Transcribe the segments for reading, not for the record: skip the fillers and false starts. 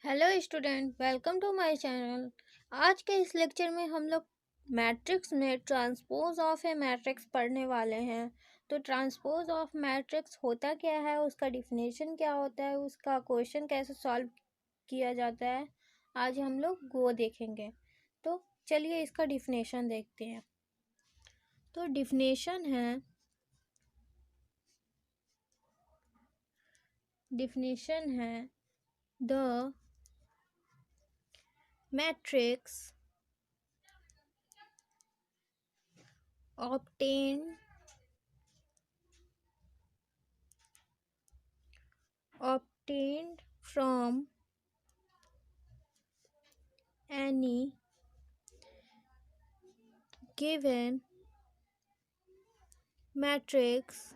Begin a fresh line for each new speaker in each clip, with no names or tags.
Hello student, welcome to my channel. आज के इस लेक्चर में हम लोग मैट्रिक्स में ट्रांसपोज ऑफ ए मैट्रिक्स पढ़ने वाले हैं। तो ट्रांसपोज ऑफ मैट्रिक्स होता क्या है, उसका डिफिनेशन क्या होता है, उसका क्वेश्चन कैसे सॉल्व किया जाता है, आज हम लोग वो देखेंगे। तो चलिए इसका डिफिनेशन देखते हैं। तो डिफिनेशन है the matrix obtained from any given matrix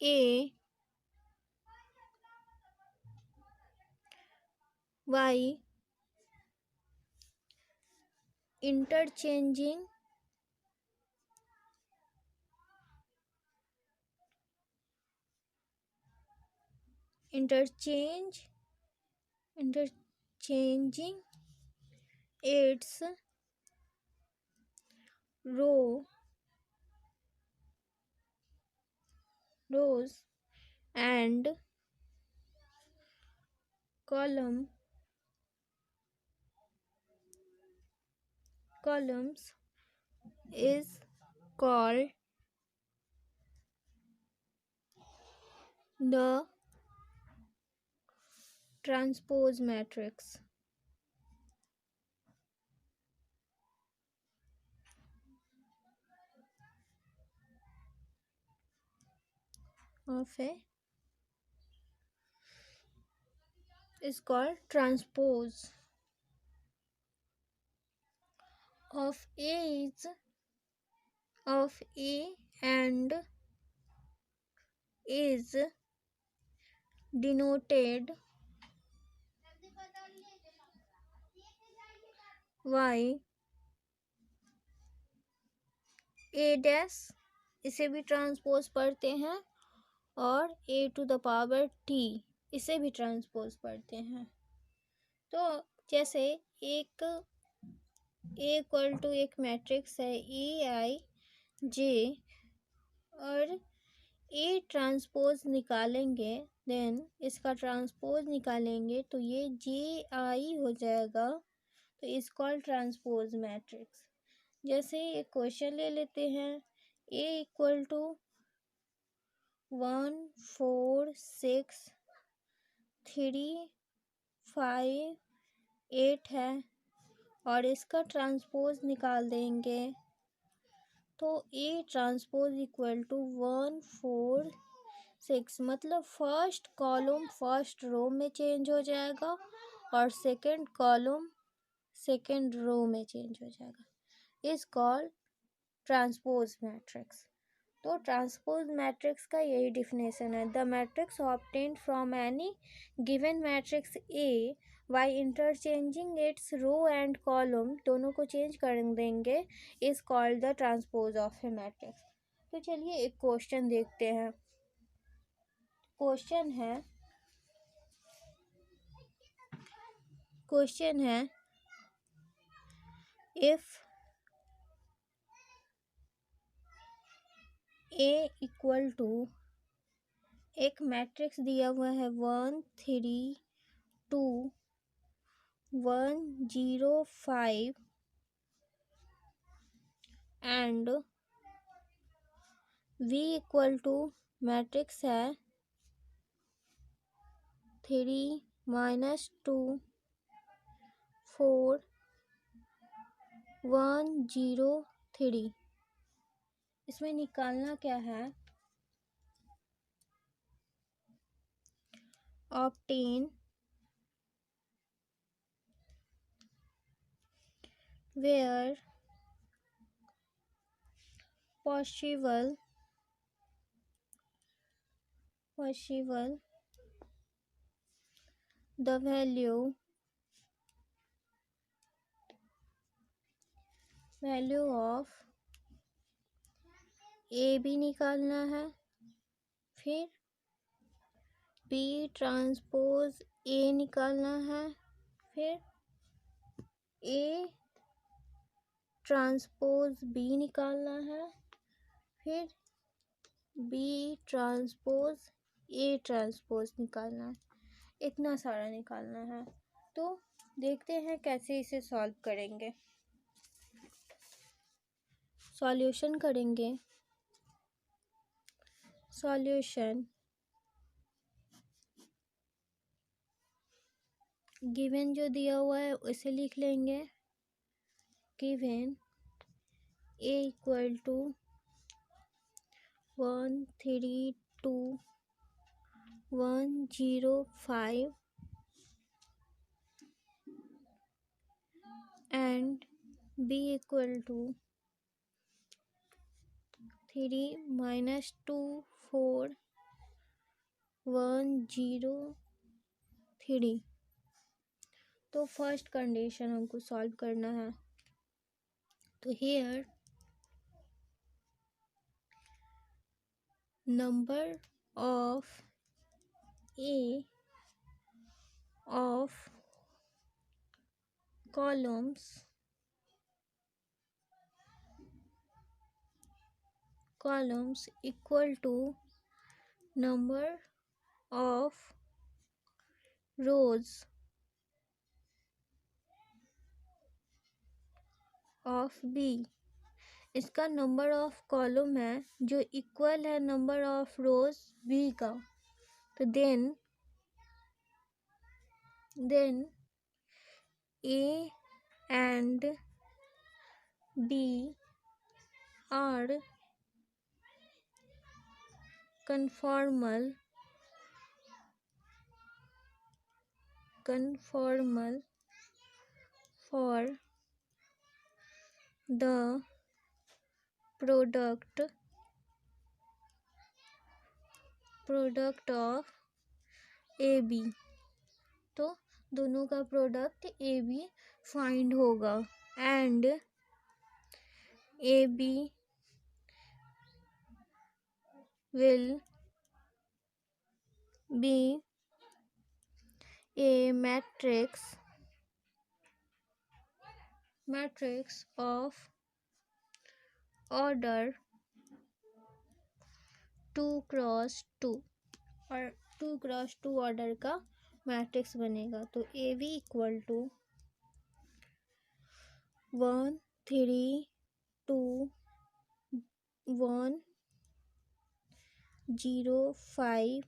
A Y interchanging interchange interchanging its rows and columns is called the transpose matrix of A is called transpose of A and is denoted y a dash, इसे भी transpose पढ़ते हैं, और a to the power t इसे भी transpose पढ़ते हैं। तो जैसे एक a इक्वल टू एक मैट्रिक्स है ए आई जे, और a ट्रांसपोज निकालेंगे, देन इसका ट्रांसपोज निकालेंगे तो ये जे आई हो जाएगा। तो इस कॉल्ड ट्रांसपोज मैट्रिक्स। जैसे एक क्वेश्चन ले लेते हैं, a इक्वल टू 1 4 6 3 5 8 है, और इसका ट्रांसपोज निकाल देंगे तो a ट्रांसपोज इक्वल टू 1 4 6, मतलब फर्स्ट कॉलम फर्स्ट रो में चेंज हो जाएगा और सेकंड कॉलम सेकंड रो में चेंज हो जाएगा। Is called transpose matrix. तो ट्रांसपोज मैट्रिक्स का यही डिफिनेशन है, the matrix obtained from any given matrix A by interchanging its row and column, दोनों को चेंज कर देंगे, is called the transpose of a matrix. तो चलिए एक क्वेश्चन देखते हैं। क्वेश्चन है इफ ए इक्वल टू एक मैट्रिक्स दिया हुआ है 1 3 2 1 0 5 and v equal to matrix है 3 -2 4 1 0 3। इसमें निकालना क्या है, obtain where possible the value of a भी निकालना है, फिर बी ट्रांसपोज ए निकालना है, फिर ए ट्रांसपोज बी निकालना है, फिर बी ट्रांसपोज ए ट्रांसपोज निकालना है। इतना सारा निकालना है। तो देखते हैं कैसे इसे सॉल्व करेंगे। सॉल्यूशन करेंगे। सॉल्यूशन गिवन जो दिया हुआ है उसे लिख लेंगे। Given A equal to 132.105 and b equal to 3 minus 24103। तो फर्स्ट कंडीशन हमको सॉल्व करना है। तो here number of A of columns equal to number of rows of B। इसका नंबर ऑफ कॉलम है जो इक्वल है नंबर ऑफ रोज B का। तो then A and B are conformal for the product of AB। तो दोनों का product AB find होगा and AB will be a matrix of order 2x2 और 2x2 ऑर्डर का मैट्रिक्स बनेगा। तो AB इक्वल टू 132.105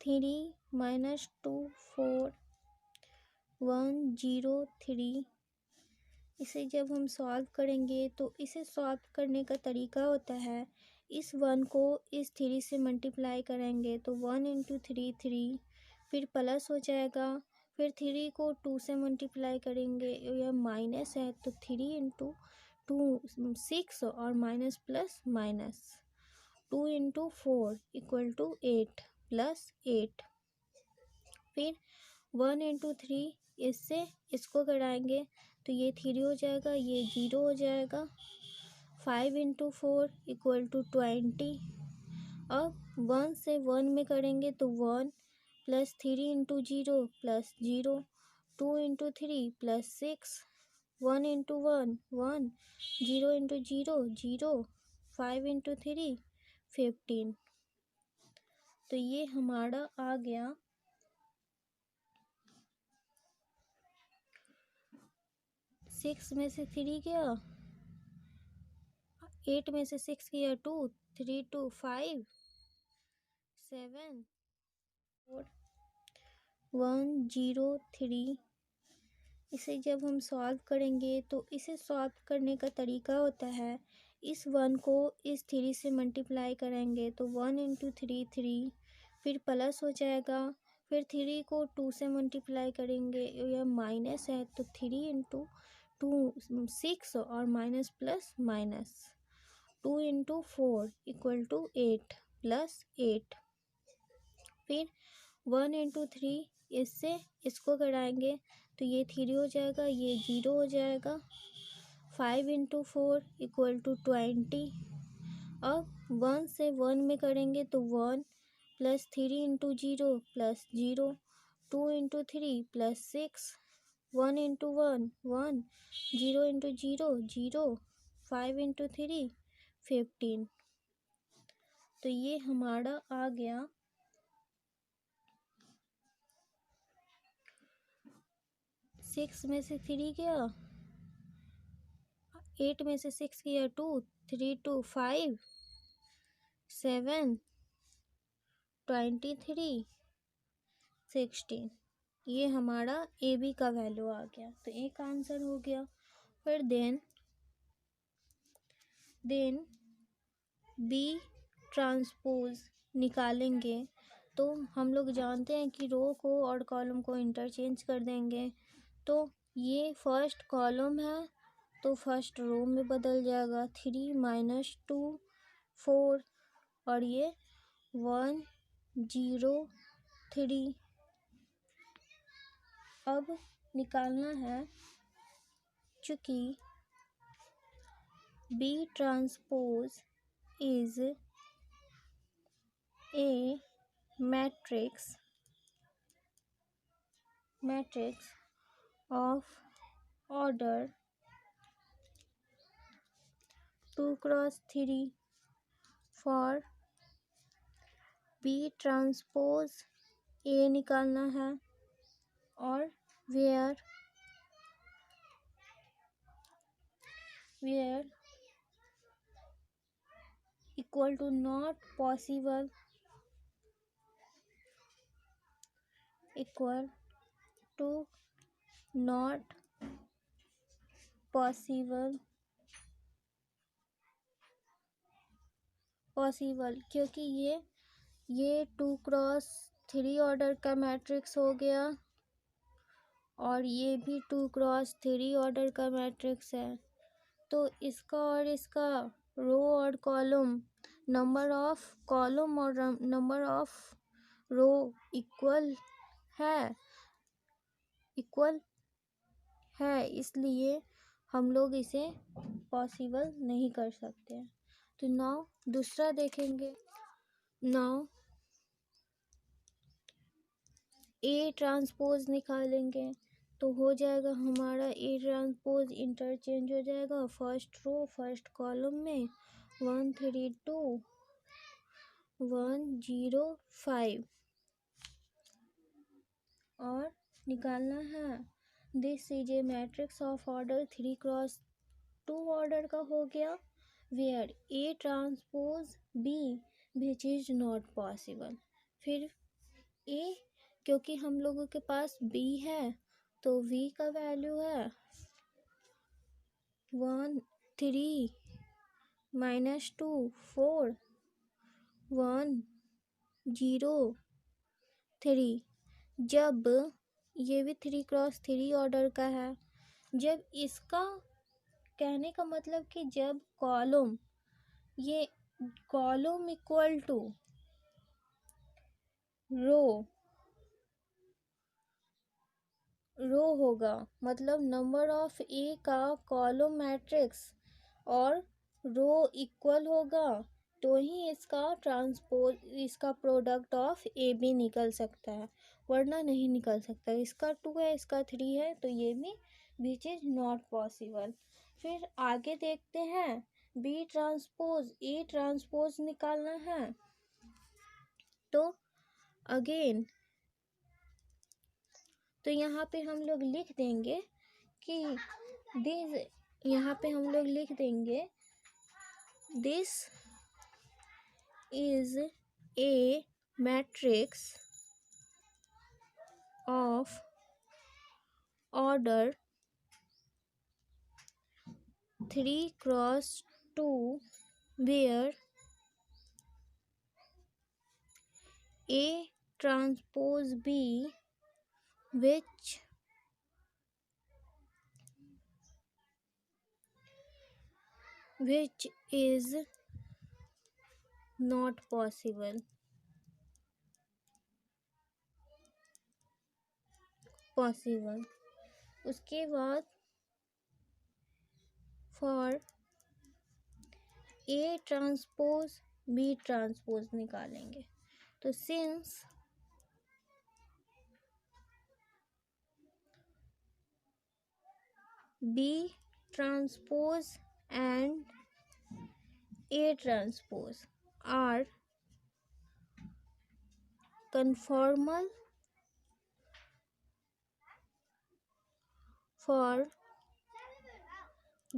3 minus 24103। इसे जब हम सॉल्व करेंगे तो इसे सॉल्व करने का तरीका होता है, इस 1 को इस 3 से मल्टीप्लाई करेंगे तो 1 इंटू 3 3, फिर प्लस हो जाएगा, फिर 3 को 2 से मल्टीप्लाई करेंगे, यह माइनस है तो 3 इंटू 2 6 और minus plus minus 2 into 4 equal to 8 plus 8, फिर 1 इंटू 3 इससे इसको कराएंगे तो ये 3 हो जाएगा, ये 0 हो जाएगा। 5 इंटू 4 इक्वल टू 20। अब 1 से 1 में करेंगे तो 1 plus 3 into 0 plus 0, 2 into 3 plus 6, 1 into 1 1, 0 into 0 0, 5 into 3 15। तो ये हमारा आ गया 6 में से 3 गया, 8 में से 6 गया 2, 3 2 5 7 4 1 0 3। इसे जब हम सॉल्व करेंगे तो इसे सॉल्व करने का तरीका होता है, इस 1 को इस 3 से मल्टीप्लाई करेंगे तो 1 इंटू 3 3, फिर प्लस हो जाएगा, फिर 3 को 2 से मल्टीप्लाई करेंगे, यह माइनस है तो 3 इंटू 2 6 और minus plus minus 2 into 4 equal to 8 plus 8, फिर 1 इंटू 3 इससे इसको कराएंगे तो ये 3 हो जाएगा, ये 0 हो जाएगा। 5 इंटू 4 इक्वल टू 20। अब 1 से 1 में करेंगे तो 1 plus 3 into 0 plus 0, 2 into 3 plus 6, 1 into 1 1, 0 into 0 0, 5 into 3 15। तो ये हमारा आ गया 6 में से 3 गया, 8 में से 6 गया 2, 3 2 5, 7 23 16। ये हमारा ए बी का वैल्यू आ गया, तो एक आंसर हो गया। फिर देन बी ट्रांसपोज निकालेंगे तो हम लोग जानते हैं कि रो को और कॉलम को इंटरचेंज कर देंगे। तो ये फर्स्ट कॉलम है तो फर्स्ट रो में बदल जाएगा, 3 माइनस 2 4, और ये 1 0 3। अब निकालना है, चूँकि B transpose is a matrix of order 2 cross 3 for B transpose A निकालना है, और where equal to not possible, equal to not possible क्योंकि ये 2 क्रॉस 3 ऑर्डर का मैट्रिक्स हो गया और ये भी 2 क्रॉस 3 ऑर्डर का मैट्रिक्स है। तो इसका और इसका रो और कॉलम, नंबर ऑफ कॉलम और नंबर ऑफ रो इक्वल है, इसलिए हम लोग इसे पॉसिबल नहीं कर सकते। तो नाउ दूसरा देखेंगे। नाउ ए ट्रांसपोज निकालेंगे तो हो जाएगा हमारा ए ट्रांसपोज इंटरचेंज हो जाएगा फर्स्ट रो फर्स्ट कॉलम में 1 3 2 1 0 5, और निकालना है this is a matrix of order 3 cross 2 order का हो गया, where A transpose B which is not possible. फिर ए, क्योंकि हम लोगों के पास बी है तो v का वैल्यू है 1 3 माइनस 2 4 1 0 3। जब ये भी 3 क्रॉस 3 ऑर्डर का है, जब इसका कहने का मतलब कि जब ये कॉलम इक्वल टू रो होगा, मतलब नंबर ऑफ ए का कॉलम मैट्रिक्स और रो इक्वल होगा तो ही इसका प्रोडक्ट ऑफ ए बी निकल सकता है, वरना नहीं निकल सकता। इसका 2 है इसका 3 है तो ये भी विच इज नॉट पॉसिबल। फिर आगे देखते हैं, बी ट्रांसपोज ए ट्रांसपोज निकालना है तो अगेन तो यहाँ पे हम लोग लिख देंगे कि this is a matrix of order 3 cross 2 where A transpose B which is not possible। उसके बाद for A transpose B transpose निकालेंगे। तो since B transpose and A transpose are conformal for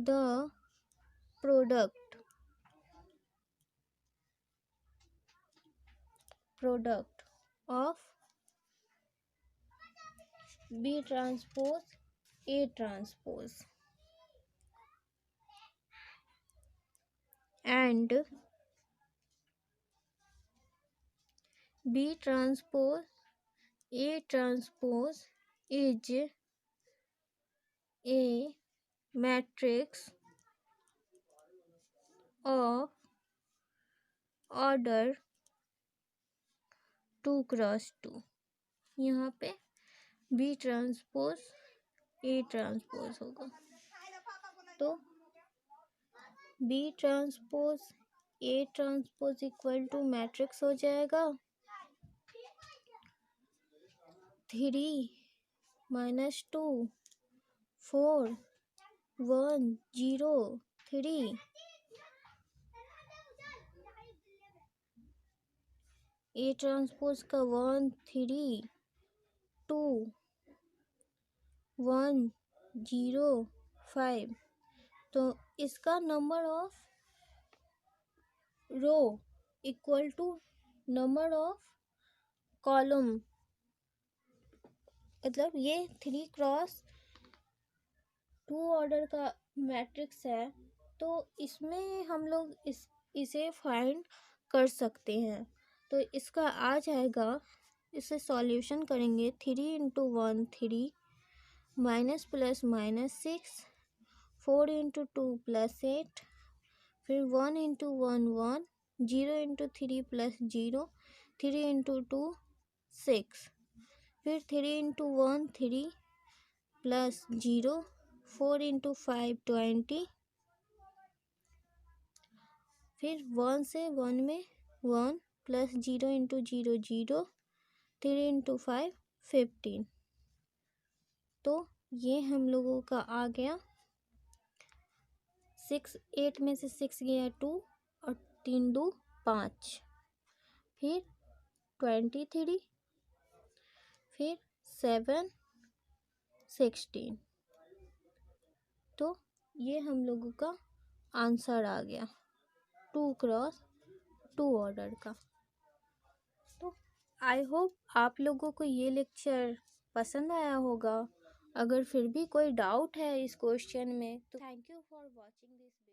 the product of B transpose A transpose and B transpose A transpose is a matrix of order 2x2। यहाँ पे B transpose A transpose होगा, तो B transpose A transpose equal to matrix हो जाएगा 3 - 2 4 1 0 3। A transpose का 1 3 2 1 0 5, तो इसका number of row equal to number of column, मतलब ये 3x2 ऑर्डर का मैट्रिक्स है, तो इसमें हम लोग इसे फाइंड कर सकते हैं। तो इसका आ जाएगा, इसे सॉल्यूशन करेंगे 3 × 1 3 माइनस प्लस माइनस 6 4 × 2 + 8, फिर 1 × 1 1 0 × 3 + 0 3 × 2 6, फिर 3 × 1 3 + 0 4 × 5 20, फिर 1 से 1 में 1 + 0 × 0 0 3 × 5 15। तो ये हम लोगों का आ गया 6 8 में से 6 गया 2 और 3 2 5, फिर 23, फिर 7 16। तो ये हम लोगों का आंसर आ गया 2x2 ऑर्डर का। तो आई होप आप लोगों को ये लेक्चर पसंद आया होगा। अगर फिर भी कोई डाउट है इस क्वेश्चन में तो thank you for watching this video.